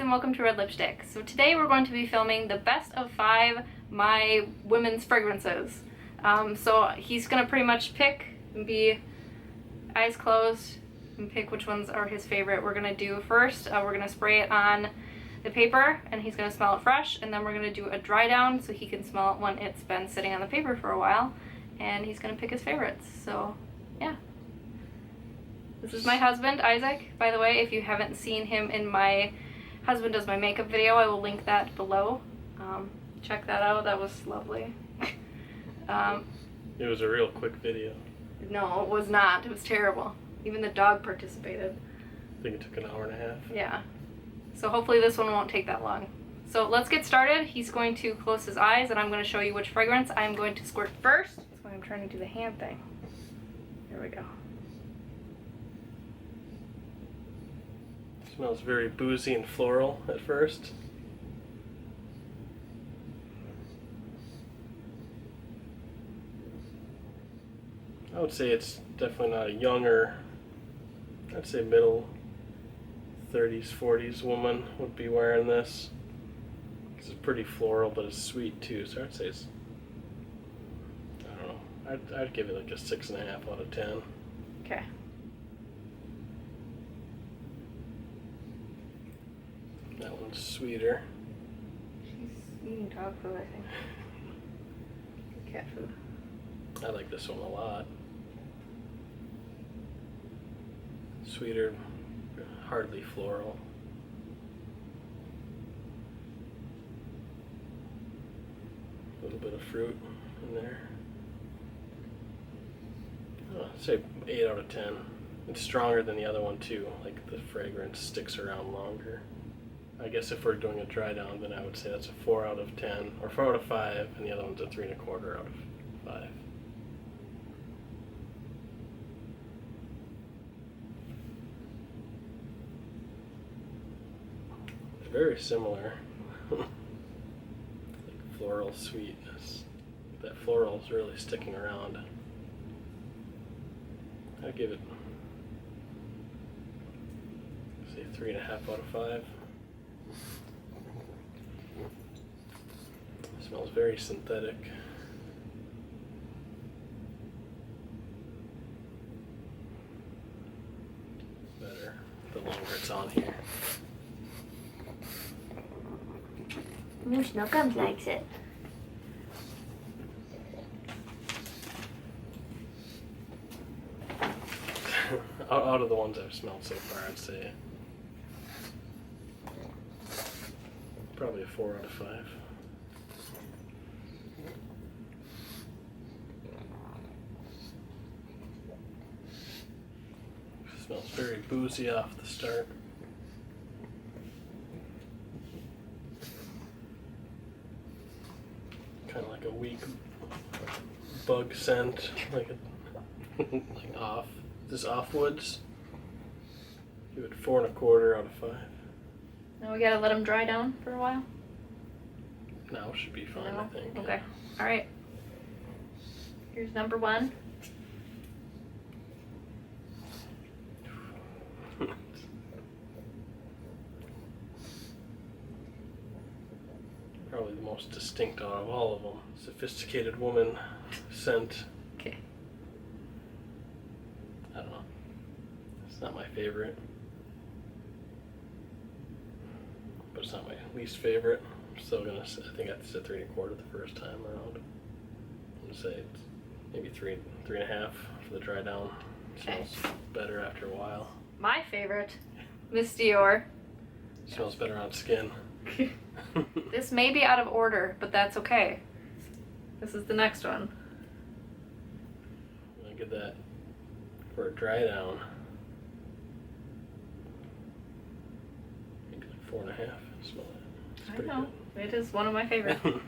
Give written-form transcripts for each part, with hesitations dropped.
and welcome to Red Lipstick. So today we're going to be filming the best of 5 my women's fragrances. So he's going to pretty much pick and be eyes closed and pick which ones are his favorite. We're going to do first, we're going to spray it on the paper and he's going to smell it fresh, and then we're going to do a dry down so he can smell it when it's been sitting on the paper for a while, and he's going to pick his favorites. So yeah. This is my husband, Isaac, by the way. If you haven't seen him in my husband does my makeup video, I will link that below. Check that out. That was lovely. It was a real quick video. No, it was not. It was terrible. Even the dog participated. I think it took an hour and a half. Yeah. So hopefully this one won't take that long. So let's get started. He's going to close his eyes and I'm going to show you which fragrance I'm going to squirt first. That's why I'm trying to do the hand thing. Here we go. Smells very boozy and floral at first. I would say it's definitely not a younger, I'd say middle 30s, 40s woman would be wearing this. It's pretty floral, but it's sweet too, so I'd say it's, I don't know, I'd give it like a 6.5 out of 10. Okay. That one's sweeter. She's eating dog food, I think. Cat food. I like this one a lot. Sweeter, hardly floral. A little bit of fruit in there. I'd say 8 out of 10. It's stronger than the other one too. Like the fragrance sticks around longer. I guess if we're doing a dry down, then I would say that's a 4 out of 10, or 4 out of 5, and the other one's a 3.25 out of 5. They're very similar. Like floral sweetness. That floral is really sticking around. I'd give it, say, 3.5 out of 5. Smells very synthetic. Better the longer it's on here. Snookums likes it. Out of the ones I've smelled so far, I'd say probably a 4 out of 5. Smells very boozy off the start. Kind of like a weak bug scent, like like off. This off woods. Give it 4.25 out of 5. Now we gotta let them dry down for a while. Now should be fine, No? I think. Okay. All right. Here's number 1. Probably the most distinct out of all of them. Sophisticated woman scent. Okay. I don't know. It's not my favorite. But it's not my least favorite. I'm still gonna say, I think I said 3.25 the first time around. I'm gonna say it's maybe 3.5 for the dry down. Okay. Smells better after a while. My favorite, Miss Dior. Smells better on skin. This may be out of order, but that's okay. This is the next one. I'm gonna get that for a dry down. Maybe like 4.5. Smell it. It's I pretty know. It is one of my favorites. good.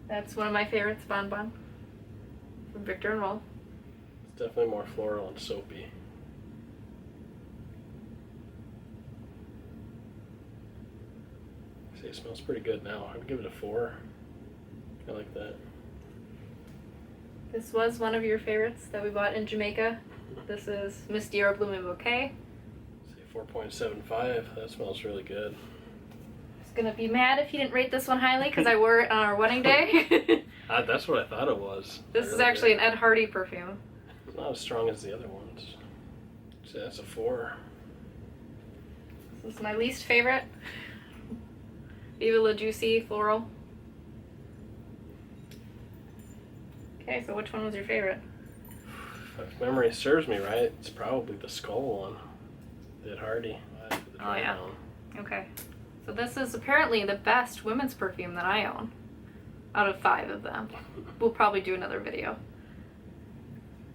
That's one of my favorites, Bon Bon. From Victor and Roll. It's definitely more floral and soapy. See, it smells pretty good now. I'd give it a 4. I like that. This was one of your favorites that we bought in Jamaica. This is Miss Dior Blooming Bouquet. Say 4.75. That smells really good. He's gonna be mad if he didn't rate this one highly because I wore it on our wedding day. That's what I thought it was. This is actually an Ed Hardy perfume. Not as strong as the other ones. So that's a 4. This is my least favorite. Viva La Juicy Floral. Okay, so which one was your favorite? If memory serves me right, it's probably the Skull one. The Ed Hardy. Oh, yeah. Okay. So this is apparently the best women's perfume that I own. Out of 5 of them. We'll probably do another video.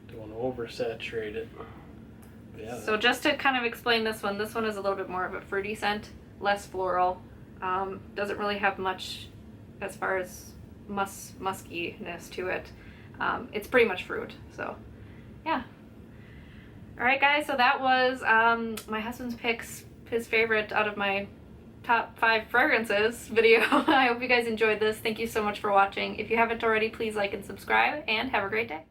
Don't want to oversaturate it. Yeah. So just to kind of explain this one is a little bit more of a fruity scent, less floral. Doesn't really have much as far as muskiness to it. It's pretty much fruit, so yeah. Alright guys, so that was my husband's picks, his favorite out of my top 5 fragrances video. I hope you guys enjoyed this. Thank you so much for watching. If you haven't already, please like and subscribe, and have a great day.